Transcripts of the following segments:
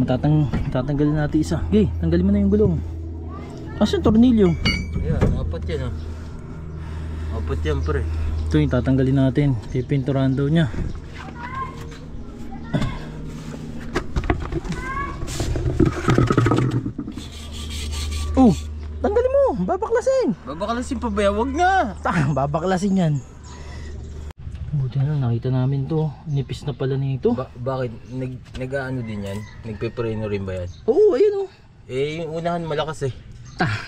tatanggalin natin isa. Okay, tanggalin mo na yung gulong. Asan tornilyo? Ayan, apat yan apat yan pre. Ito yung tatanggalin natin. Pipinturahan daw niya. Oh, tanggalin mo. Babaklasin. Babaklasin pa ba yan? Wag nga. Babaklasin yan. Buti na nakita namin to. Nipis na pala nito. Bakit? Nag-ano din yan? Nagpe-preno rin ba yan? Oo, ayun oh. Eh, yung unahan malakas eh.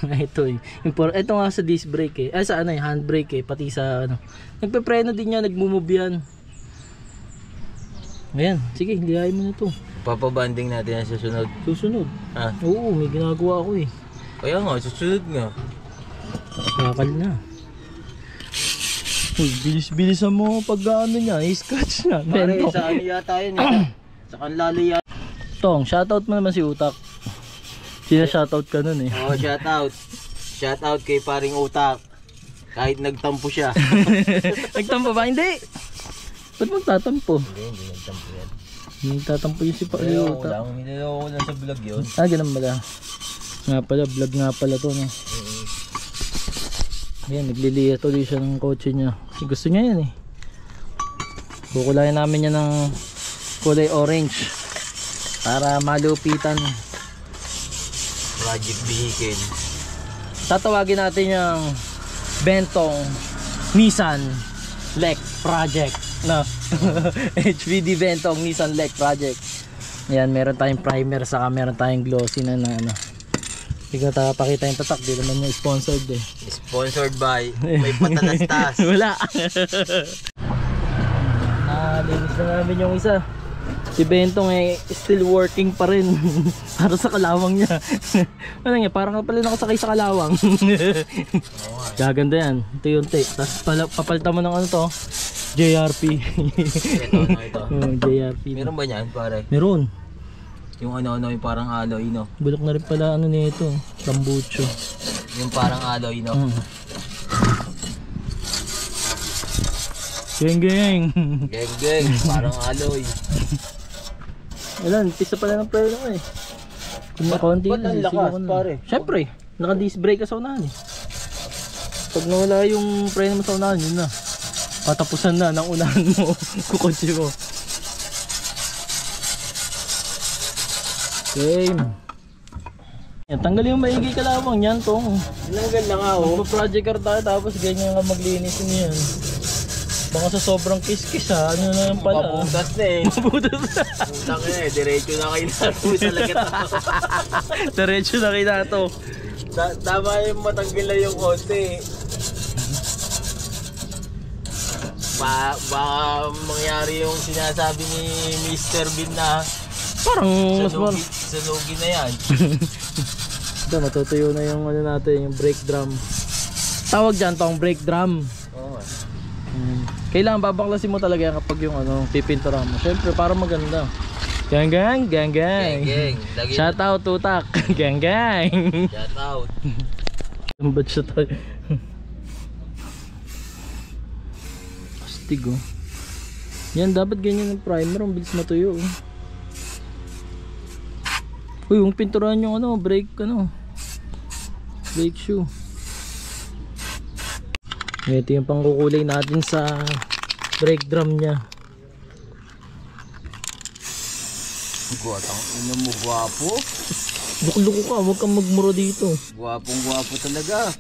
Ito eh. Ito nga sa disc brake eh. Sa ano eh, handbrake eh. Pati sa ano. Nagpe-preno din yan, nagmo-move yan. Ayan, sige, lihayin mo na to. Papabanding natin yan sa sunod. Susunod? Ha? Oo, may ginagawa ako eh. Kaya nga, susunod nga. Kakal na. Uy, bilis-bilisan mo pag ano niya, i-scratch na. Pare, sa ano yata yun eh. Sa kanlalo yata. Tong, shoutout mo naman si Utak. Sina-shoutout ka nun eh. Oo, shoutout. Shoutout kay paring Utak. Kahit nagtampo siya. Nagtampo ba? Hindi! Ba't magtatampo? Hindi nagtampo yan. Hindi nagtatampo yung si Utak. Utak. Niloloko lang sa vlog yun. Ganun pala. Nga pala, vlog nga pala to no. Ayan, nagliliya tuloy siya ng kotse niya. Kasi gusto niya yan eh. Kukulayan namin yan ng kulay orange para malupitan. Project vehicle. Tatawagin natin yung Bentong Nissan Lek Project no? HVD Bentong Nissan Lek Project. Yan, meron tayong primer saka meron tayong glossy na ano. Hindi ko pakita yung tatak, di naman yung sponsored eh. Sponsored by may patalastas. Wala. Linis na namin yung isa. Si Bentong eh still working pa rin. Para sa kalawang niya. Ano nga, parang pala nakasakay sa kalawang. Gaganda yan. Unti-unti. Tapos papalitan mo ng ano to, JRP. Ito. JRP. Meron ba niyan pare? Meron. Yung ano yung parang alloy no? Bulok na rin pala ano nito, tambucho. Yung parang alloy no? Geng geng. Geng geng, parang alloy. Alam, pisa pala ng preno eh. Kung konti ba't ang lakas pare? Siyempre, naka-disc brake ka sa unahan eh. Pag nawala yung preno mo sa unahan, yun na. Patapusan na ng unahan mo, kukotse mo. Game. Yan, tanggalin yung maigi kalawang yan tong. Tinanggal na nga oh. Magpa-project car tayo tapos ganyan ka maglinis niyan. Baka sa sobrang kiss-kiss ha, ano na yan pala. Mabutas na eh. Mabutas na. Putang na eh, diretso na kayo nato talaga to. Diretso na kayo na to. Tama yung matanggal na yung konti. Baka mangyari yung sinasabi ni Mr. Bean na parang mas mal. Sanugi na yan. Ito, matutuyo na yung ano natin, yung brake drum. Tawag dyan tong brake drum. Oo. Kailangan babaklasin mo talaga yan kapag yung ano, pipintura mo. Siyempre, para maganda. Gang gang, gang gang. Gang gang. Shout out Utak. Gang gang. Shout out. Ba't siya tayo? Astig oh. Yan, dapat ganyan ng primer. Ang bilis matuyo oh. Uy, yung pinturahan yung ano, brake shoe. Ito yung pangkukulay natin sa brake drum niya. Guwatang ino mo, gwapo. Loko-loko ka, huwag kang magmura dito. Gwapong gwapo talaga.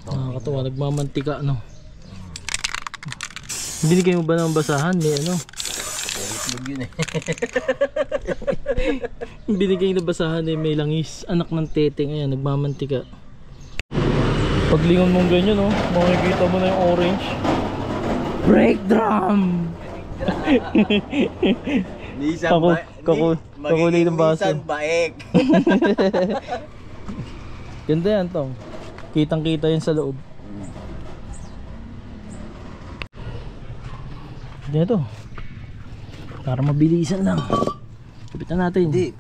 Nakakatawa, nagmamantika no. Binigay mo ba ng basahan? May ano? Yun eh. Binigay na basahan eh, may langis. Anak ng teteng, ayan, nagmamantika. Paglingon mong ganyan no, makikita mo na yung orange. Brake drum! Kakulay ng baso. Nissan Baek. Ganda yan tong. Kitang kita yun sa loob. Dito. Para mabilisan lang. Kapitan natin. Hindi.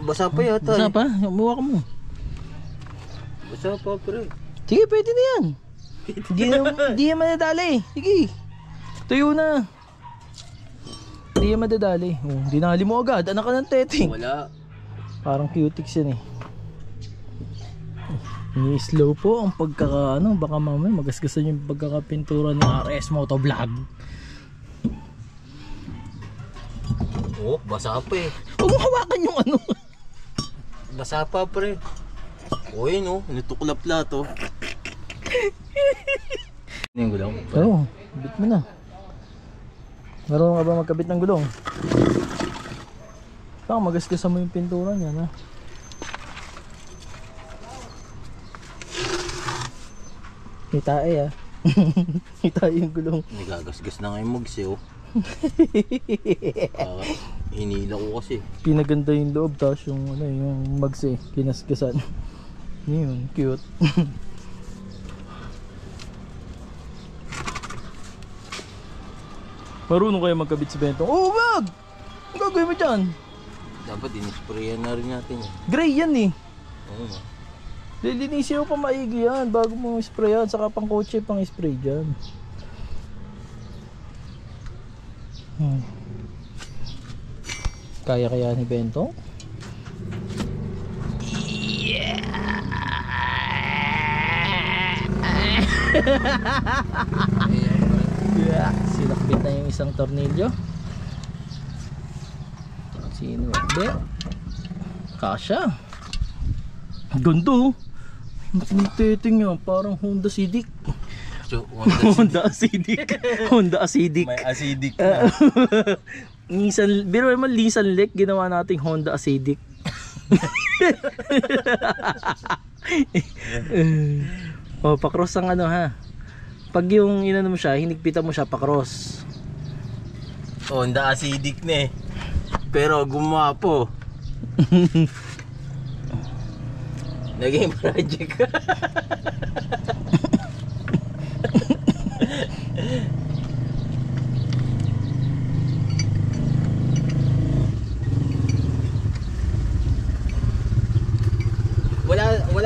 Basa pa yata. Basa pa? Umuha ka mo. Basa pa pre. Sige, pwede na yan. Hindi yan madadali. Sige. Tuyo na. Hindi yan madadali. Oh, dinali mo agad. Anak ka ng teting. Wala. Parang cutics yan eh. Ni-slow po ang baka mamaya magasgasan yung pagkakapintura ni RS Motovlog. Oh, basa pa eh. Huwag mo hawakan yung ano. Basa pa pre. O yun oh, natuklap lahat oh. Ano yung gulong? Oo, bit mo na. Marunong ka ba magkabit ng gulong? Baka magasgasan mo yung pintura niya na. Hitae ah. Hitae yung gulong. Nagagasgas na nga yung mugs eh oh. Hinila ko kasi. Pinaganda yung loob tapos yung ano yung mags eh, kinasgasan. Yun, cute. Marunong kayo magkabit si Bentong. Oh, wag! Ang gagawin mo dyan? Dapat inisprayan na rin natin eh. Gray yan eh. Oo nga. Lilinisin mo pa maigi yan bago mo sprayan. Saka pang kotse pang spray dyan. Kaya ni Bentong? Yeah. Sinakbit na yung isang tornilyo. Sino ba? Kasha. Ganda. Ang teting yan. Parang Honda Civic. So, Honda Acidic. Honda Acidic. may acidic na. Nissan, biro naman Nissan Lek, ginawa nating Honda Acidic. Oh, pa-cross ang ano ha. Pag yung inano mo siya, hinigpitan mo siya pa-cross. Honda acidic na eh. Pero gumapo. Naging project.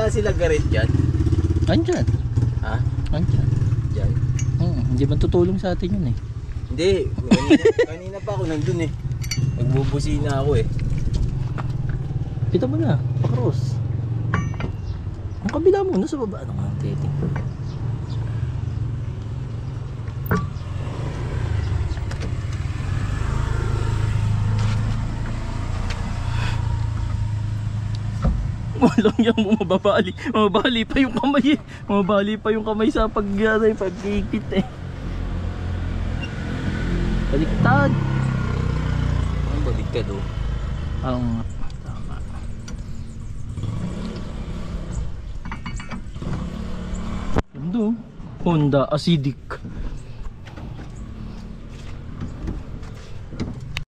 wala sila garit dyan. Andyan. Ha? Andyan. Dyan. Hindi man tutulong sa atin yun eh. Hindi, kanina pa ako nandun eh. Nagbubusina ako eh. Pita mo na, pa-cross. Ang kabila mo, nasa baba ng teting. Walang yung mababali. Mababali pa yung kamay eh. Mababali pa yung kamay sa pagkikit eh. Baliktad. Ang baliktad oh. Oo nga. Tama. Ando. Honda Acidic.